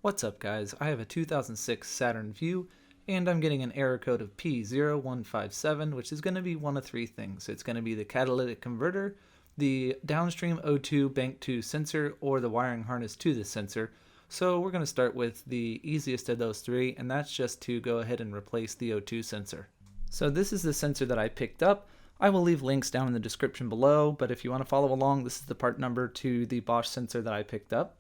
What's up guys, I have a 2006 Saturn Vue and I'm getting an error code of P0157, which is going to be one of three things. It's going to be the catalytic converter, the downstream O2 bank 2 sensor, or the wiring harness to the sensor. So we're going to start with the easiest of those three, and that's just to go ahead and replace the O2 sensor. So this is the sensor that I picked up. I will leave links down in the description below, but if you want to follow along, this is the part number to the Bosch sensor that I picked up.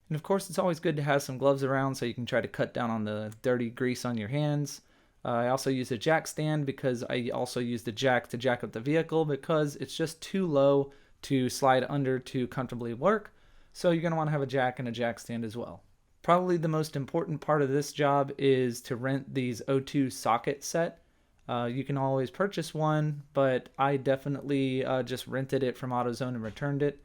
And of course, it's always good to have some gloves around so you can try to cut down on the dirty grease on your hands. I also use a jack stand because I also use the jack to jack up the vehicle because it's just too low to slide under to comfortably work. So you're going to want to have a jack and a jack stand as well. Probably the most important part of this job is to rent these O2 socket set. You can always purchase one, but I definitely just rented it from AutoZone and returned it.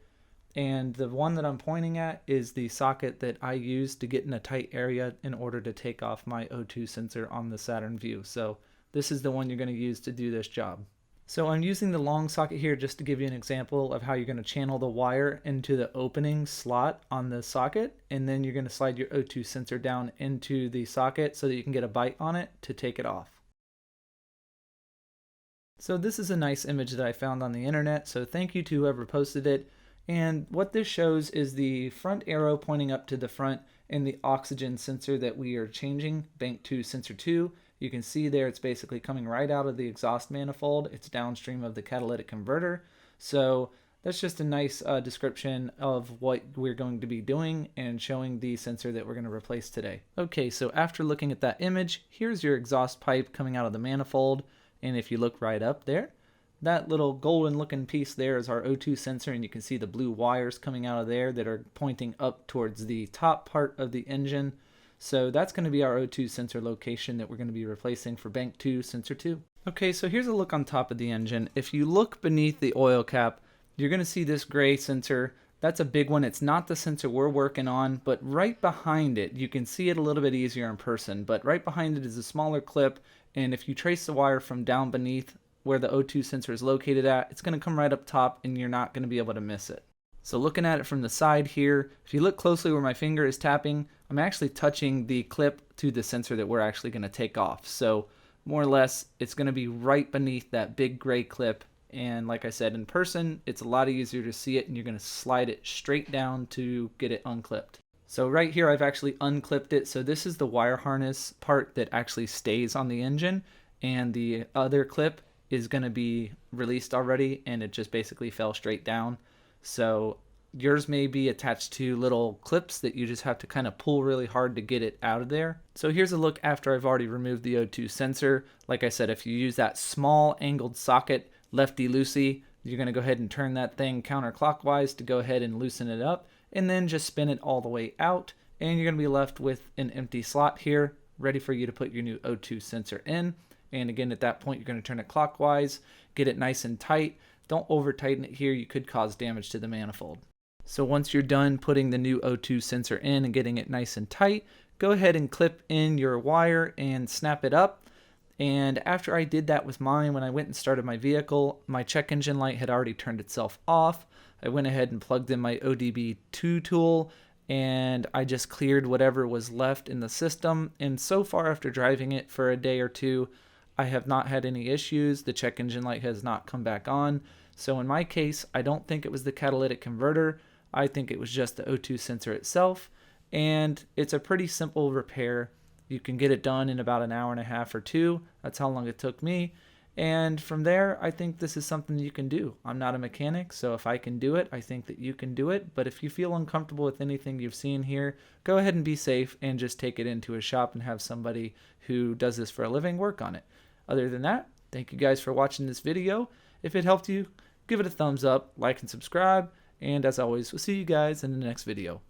And the one that I'm pointing at is the socket that I use to get in a tight area in order to take off my O2 sensor on the Saturn Vue. So this is the one you're going to use to do this job. So I'm using the long socket here just to give you an example of how you're going to channel the wire into the opening slot on the socket, and then you're going to slide your O2 sensor down into the socket so that you can get a bite on it to take it off. So this is a nice image that I found on the internet, so thank you to whoever posted it. And what this shows is the front arrow pointing up to the front and the oxygen sensor that we are changing, bank 2 sensor 2. You can see there it's basically coming right out of the exhaust manifold. It's downstream of the catalytic converter. So that's just a nice description of what we're going to be doing and showing the sensor that we're going to replace today. Okay, so after looking at that image, here's your exhaust pipe coming out of the manifold. And if you look right up there, that little golden looking piece there is our O2 sensor, and you can see the blue wires coming out of there that are pointing up towards the top part of the engine. So that's going to be our O2 sensor location that we're going to be replacing for bank 2 sensor 2. Okay, so here's a look on top of the engine. If you look beneath the oil cap, you're going to see this gray sensor. That's a big one. It's not the sensor we're working on, but right behind it, you can see it a little bit easier in person, but right behind it is a smaller clip, and if you trace the wire from down beneath where the O2 sensor is located at, it's going to come right up top and you're not going to be able to miss it. So looking at it from the side here, if you look closely where my finger is tapping, I'm actually touching the clip to the sensor that we're actually going to take off. So more or less, it's going to be right beneath that big gray clip. And like I said, in person, it's a lot easier to see it, and you're going to slide it straight down to get it unclipped. So right here, I've actually unclipped it. So this is the wire harness part that actually stays on the engine, and the other clip is going to be released already, and it just basically fell straight down. So yours may be attached to little clips that you just have to kind of pull really hard to get it out of there. So here's a look after I've already removed the O2 sensor. Like I said, if you use that small angled socket lefty-loosey, you're going to go ahead and turn that thing counterclockwise to go ahead and loosen it up, and then just spin it all the way out, and you're going to be left with an empty slot here ready for you to put your new O2 sensor in. And again, at that point, you're going to turn it clockwise, get it nice and tight. Don't over tighten it here. You could cause damage to the manifold. So once you're done putting the new O2 sensor in and getting it nice and tight, go ahead and clip in your wire and snap it up. And after I did that with mine, when I went and started my vehicle, my check engine light had already turned itself off. I went ahead and plugged in my ODB2 tool, and I just cleared whatever was left in the system. And so far, after driving it for a day or two, I have not had any issues. The check engine light has not come back on. So in my case, I don't think it was the catalytic converter. I think it was just the O2 sensor itself. And it's a pretty simple repair. You can get it done in about an hour and a half or two. That's how long it took me. And from there, I think this is something you can do. I'm not a mechanic, so if I can do it, I think that you can do it. But if you feel uncomfortable with anything you've seen here, go ahead and be safe and just take it into a shop and have somebody who does this for a living work on it. Other than that, thank you guys for watching this video. If it helped you, give it a thumbs up, like and subscribe. And as always, we'll see you guys in the next video.